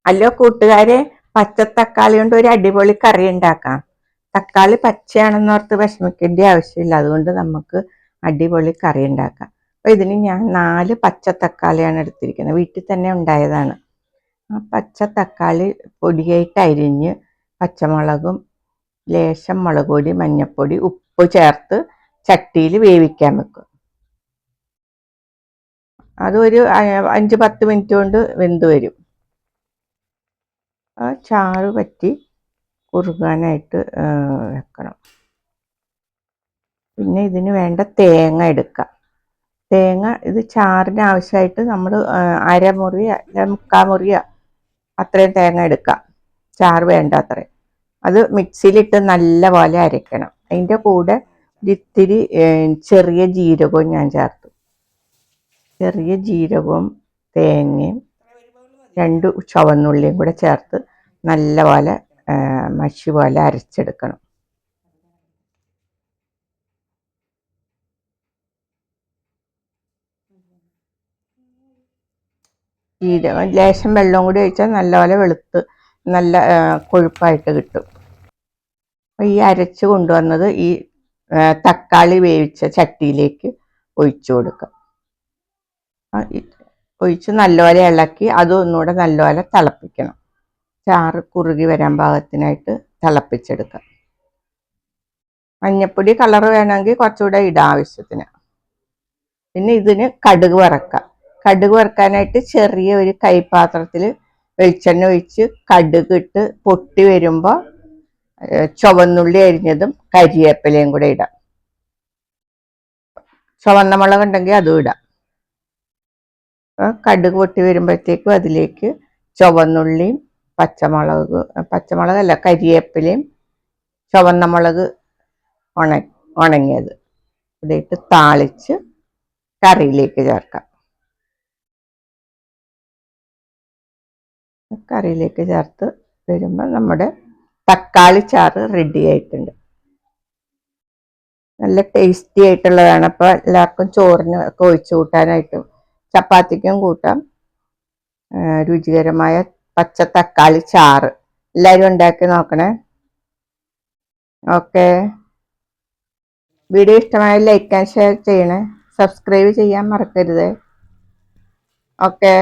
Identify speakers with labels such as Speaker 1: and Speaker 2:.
Speaker 1: Hello കൂട്ടുകാരെ, പച്ചത്തക്കാളി കൊണ്ട് ഒരു അടിപൊളി കറി ഉണ്ടാക്കാം. തക്കാളി പച്ചയാണെന്നോർത്ത് വിഷമിക്കേണ്ട ആവശ്യമില്ല. അതുകൊണ്ട് നമുക്ക് അടിപൊളി കറി ഉണ്ടാക്കാം. അപ്പോൾ ഇതിന് ഞാൻ 4 പച്ചത്തക്കാളിയാണ് എടുത്തിരിക്കുന്നത്. വീട്ടിൽ തന്നെ ഉണ്ടായതാണ്. ആ പച്ചത്തക്കാളി പൊടിയായിട്ട് അരിഞ്ഞ് പച്ചമുളകും ലേശം മുളക് പൊടി, മഞ്ഞൾപ്പൊടി, ഉപ്പ് ചേർത്ത് ചട്ടിയിൽ വേവിക്കാൻ വെക്കും. അതൊരു 5-10 മിനിറ്റ് കൊണ്ട് വെന്ത് വരും. ആ ചാറ് പറ്റി കുറുകാനായിട്ട് വെക്കണം. പിന്നെ ഇതിന് വേണ്ട തേങ്ങ എടുക്കാം. തേങ്ങ ഇത് ചാറിന് ആവശ്യമായിട്ട് നമ്മൾ അരമുറി മുക്കാൽ മുറി അത്രയും തേങ്ങ എടുക്കാം. ചാറ് വേണ്ട അത്രയും. അത് മിക്സിയിലിട്ട് നല്ല പോലെ അരയ്ക്കണം. അതിൻ്റെ കൂടെ ഇത്തിരി ചെറിയ ജീരകവും ഞാൻ ചേർത്തു. ചെറിയ ജീരകവും തേങ്ങയും 2 ചുവന്നുള്ളിയും കൂടെ ചേർത്ത് നല്ല പോലെ മഷി പോലെ അരച്ചെടുക്കണം. ജീരകം ലേശം വെള്ളം കൂടി ഒഴിച്ചാൽ നല്ലപോലെ വെളുത്ത് നല്ല കൊഴുപ്പായിട്ട് കിട്ടും. അപ്പോൾ ഈ അരച്ച് കൊണ്ടുവന്നത് ഈ തക്കാളി വേവിച്ച ചട്ടിയിലേക്ക് ഒഴിച്ചു കൊടുക്കാം. ഒഴിച്ച് നല്ലപോലെ ഇളക്കി അതൊന്നുകൂടെ നല്ലപോലെ തിളപ്പിക്കണം. ചാറ് കുറുകി വരാൻ പാകത്തിനായിട്ട് തിളപ്പിച്ചെടുക്കാം. മഞ്ഞപ്പൊടി കളർ വേണമെങ്കിൽ കുറച്ചുകൂടെ ഇടാം ആവശ്യത്തിന്. പിന്നെ ഇതിന് കടുക് വറക്കാം. കടുക് വറുക്കാനായിട്ട് ചെറിയ ഒരു കൈപാത്രത്തിൽ വെളിച്ചെണ്ണ ഒഴിച്ച് കടുക് ഇട്ട് പൊട്ടി വരുമ്പോൾ ചുവന്നുള്ളി അരിഞ്ഞതും കരിവേപ്പിലയും കൂടെ ഇടാം. ചുവന്ന മുളക് ഉണ്ടെങ്കിൽ അതും ഇടാം. കടുക് പൊട്ടി വരുമ്പോഴത്തേക്കും അതിലേക്ക് ചുവന്നുള്ളിയും പച്ചമുളകല്ല കരിവേപ്പിലയും ചുവന്ന മുളക് ഉണങ്ങിയത് ഇട്ട് താളിച്ച് കറിയിലേക്ക് ചേർക്കാം. കറിയിലേക്ക് ചേർത്ത് വരുമ്പോൾ നമ്മുടെ തക്കാളി ചാറ് റെഡി ആയിട്ടുണ്ട്. നല്ല ടേസ്റ്റി ആയിട്ടുള്ളതാണ്. അപ്പോൾ എല്ലാവർക്കും ചോറിന് ഒക്കെ ഒഴിച്ചു കൂട്ടാനായിട്ടും ചപ്പാത്തിക്കും കൂട്ടാം. രുചികരമായ പച്ച തക്കാളി ചാറ് എല്ലാവരും ഉണ്ടാക്കി നോക്കണേ. ഓക്കെ, വീഡിയോ ഇഷ്ടമായ ലൈക്ക് ആൻഡ് ഷെയർ ചെയ്യണേ. സബ്സ്ക്രൈബ് ചെയ്യാൻ മറക്കരുത്. ഓക്കെ.